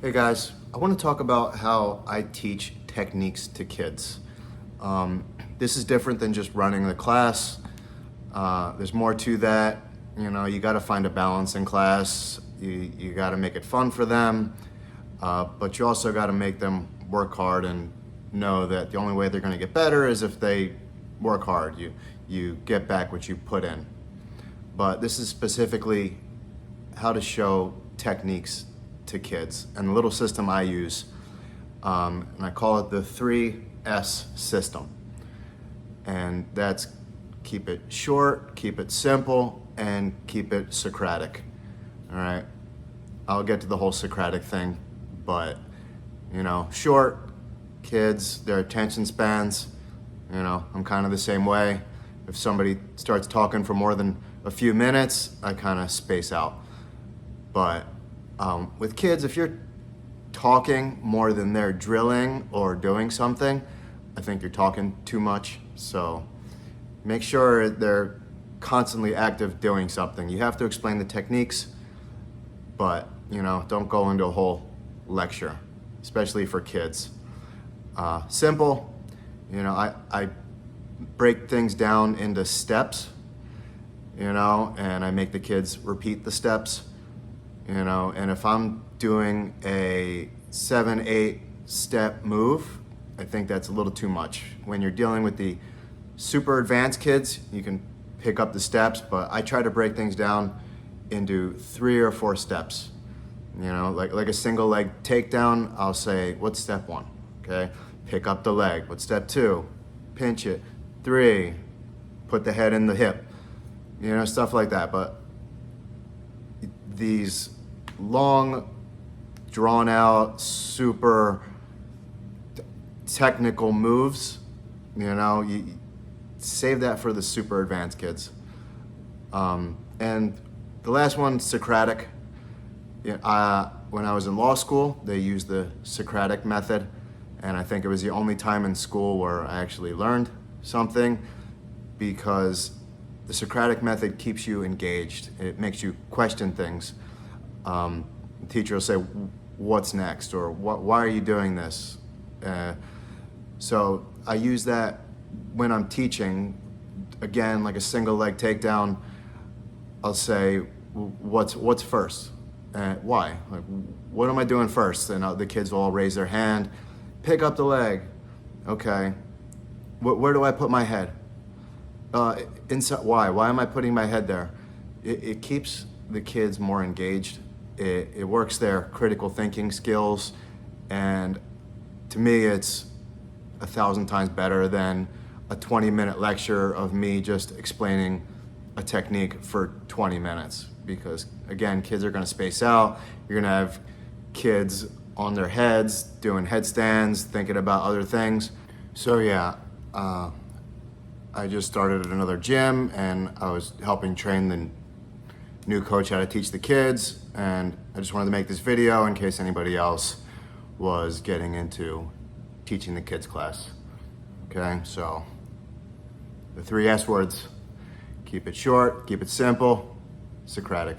Hey guys, I want to talk about how I teach techniques to kids. This is different than just running the class. There's more to that. You got to find a balance in class. You got to make it fun for them, but you also got to make them work hard and know that the only way they're going to get better is if they work hard. You get back what you put in. But this is specifically how to show techniques to kids, and the little system I use, and I call it the 3S system. And that's keep it short, keep it simple, and keep it Socratic. All right, I'll get to the whole Socratic thing, but short, kids, their attention spans, I'm kind of the same way. If somebody starts talking for more than a few minutes, I kind of space out. But with kids, if you're talking more than they're drilling or doing something, I think you're talking too much. So make sure they're constantly active doing something. You have to explain the techniques, but don't go into a whole lecture, especially for kids. Simple, I break things down into steps, and I make the kids repeat the steps. And if I'm doing a 7-8 step move, I think that's a little too much. When you're dealing with the super advanced kids, you can pick up the steps, but I try to break things down into 3 or 4 steps. Like a single leg takedown, I'll say, what's step 1? Okay, pick up the leg. What's step 2? Pinch it. 3, put the head in the hip. Stuff like that. But these long, drawn out, super technical moves, you save that for the super advanced kids. And the last one, Socratic. When I was in law school, they used the Socratic method, and I think it was the only time in school where I actually learned something, because the Socratic method keeps you engaged. It makes you question things. The teacher will say, what's next? Or why are you doing this? So I use that when I'm teaching. Again, like a single leg takedown, I'll say, what's first? Why? Like, what am I doing first? And the kids will all raise their hand. Pick up the leg. Okay. Where do I put my head? Inside. Why? Why am I putting my head there? It keeps the kids more engaged. It works their critical thinking skills, and to me, it's 1,000 times better than a 20-minute lecture of me just explaining a technique for 20 minutes. Because again, kids are going to space out. You're going to have kids on their heads doing headstands, thinking about other things. So yeah. I just started at another gym, and I was helping train the new coach how to teach the kids, and I just wanted to make this video in case anybody else was getting into teaching the kids class. Okay, so the 3 S words: keep it short, keep it simple, Socratic.